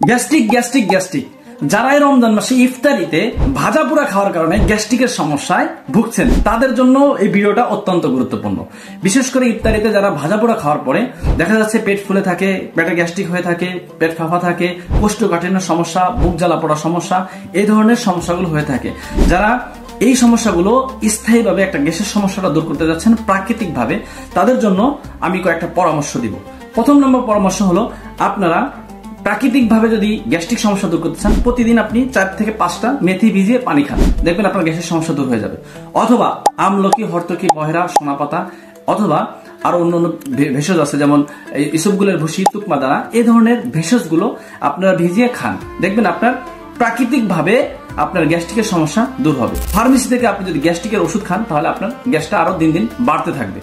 Gastric gastric gastric যারা এই রমজান মাসে ইফতারিতে ভাজা পোড়া খাওয়ার কারণে গ্যাস্ট্রিকের সমস্যায় ভুগছেন তাদের জন্য এই ভিডিওটা অত্যন্ত গুরুত্বপূর্ণ। বিশেষ করে ইফতারিতে যারা ভাজা পোড়া খাওয়ার পরে দেখা যাচ্ছে পেট ফুলে থাকে, পেটে গ্যাস্ট্রিক হয়ে থাকে, পেট ফাঁপা থাকে, কোষ্ঠকাঠিন্য সমস্যা, বুক জ্বালা পোড়া সমস্যা, এই ধরনের সমস্যাগুলো হয়ে থাকে। যারা এই সমস্যাগুলো স্থায়ীভাবে একটা গ্যাসের সমস্যাটা দূর করতে যাচ্ছেন প্রাকৃতিকভাবে, তাদের জন্য আমি কয়েকটা পরামর্শ দিব। প্রথম নম্বর পরামর্শ হলো, আপনারা প্রাকৃতিকভাবে যদি গ্যাস্ট্রিক সমস্যা দূর করতে চান, প্রতিদিন আপনি 4 থেকে 5টা মেথি ভিজিয়ে পানি খান, দেখবেন আপনার গ্যাসের সমস্যা দূর হয়ে যাবে। অথবা আমলকি, হরতকি, বহেরা, সোনাপাতা, অথবা আরো অন্যান্য ভেষজ আছে যেমন ইসবগুলের ভুসি, তুকমা দানা, এই ধরনের ভেষজগুলো আপনারা ভিজিয়ে খান, দেখবেন আপনার প্রাকৃতিকভাবে আপনার গ্যাস্ট্রিকের সমস্যা দূর হবে। ফার্মেসি থেকে আপনি যদি গ্যাস্ট্রিকের ওষুধ খান তাহলে আপনার গ্যাসটা আরো দিন দিন বাড়তে থাকবে।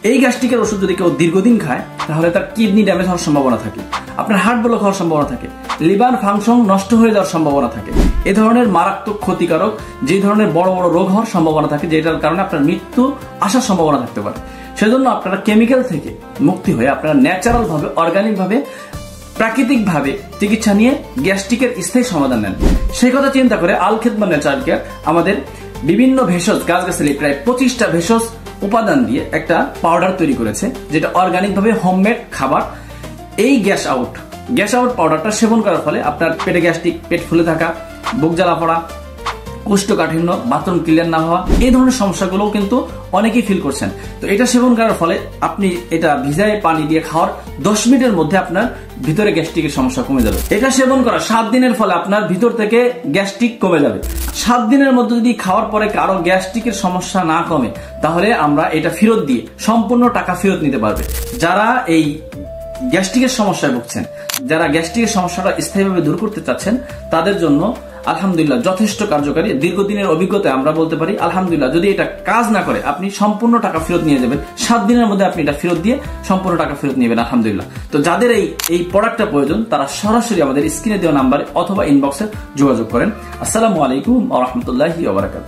এই গ্যাস্ট্রিকের ওষুধ যদি কেউ দীর্ঘদিন খায় তাহলে তার কিডনি ড্যামেজ হওয়ার সম্ভাবনা থাকে, আপনার হার্ট ব্লক হওয়ার সম্ভাবনা থাকে, লিভার ফাংশন নষ্ট হয়ে যাওয়ার সম্ভাবনা থাকে। এ ধরনের মারাত্মক ক্ষতিকারক যে ধরনের বড় বড় রোগ হওয়ার সম্ভাবনা থাকে, যেটার কারণে আপনার মৃত্যু আসার সম্ভাবনা থাকতে পারে। সেজন্য আপনারা কেমিক্যাল থেকে মুক্তি হয়ে আপনারা ন্যাচারাল ভাবে, অর্গানিক ভাবে, প্রাকৃতিক ভাবে চিকিৎসা নিয়ে গ্যাস্ট্রিকের স্থায়ী সমাধান নেন। সেই কথা চিন্তা করে আল খিদমত ন্যাচারাল কেয়ার আমাদের বিভিন্ন ভেষজ, গাছগাছালি প্রায় 25টা ভেষজ উপাদান দিয়ে একটা পাউডার তৈরি করেছে, যেটা অর্গানিক ভাবে হোমমেড খাবার। এই গ্যাস আউট পাউডারটা সেবন করার ফলে আপনার পেটে গ্যাস্ট্রিক, পেট ফুলে থাকা, বুক জ্বালা পড়া, কোষ্ঠকাঠিন্য, বাথরুম ক্লিয়ার না হওয়া, এই ধরনের সমস্যাগুলো কিন্তু অনেকেই ফিল করছেন। তো এটা সেবন করার ফলে আপনি এটা ভিজায় পানি দিয়ে খাওয়ার 10 মিনিটের মধ্যে আপনার ভিতরে গ্যাস্ট্রিকের সমস্যা কমে যাবে। এটা সেবন করা 7 দিনের ফলে আপনার ভিতর থেকে গ্যাস্ট্রিক কমে যাবে। 7 দিনের মধ্যে যদি খাওয়ার পরে কারো গ্যাস্ট্রিকের সমস্যা না কমে, তাহলে আমরা এটা ফেরত দিয়ে সম্পূর্ণ টাকা ফেরত নিতে পারবে। যারা এই গ্যাস্ট্রিকের সমস্যায় ভুগছেন, যারা গ্যাস্ট্রিকের সমস্যাটা স্থায়ীভাবে দূর করতে চাচ্ছেন, তাদের জন্য আলহামদুলিল্লাহ যথেষ্ট কার্যকারী। দীর্ঘদিনের অভিজ্ঞতায় আমরা বলতে পারি আলহামদুলিল্লাহ, যদি এটা কাজ না করে আপনি সম্পূর্ণ টাকা ফেরত নিয়ে যাবেন। 7 দিনের মধ্যে আপনি এটা ফেরত দিয়ে সম্পূর্ণ টাকা ফেরত নেবেন আলহামদুলিল্লাহ। তো যাদের এই প্রোডাক্টটা প্রয়োজন তারা সরাসরি আমাদের স্ক্রিনে দেওয়া নাম্বারে অথবা ইনবক্সে যোগাযোগ করেন। আসসালামু আলাইকুম ওয়া রাহমাতুল্লাহি ওয়া বারাকাতুহু।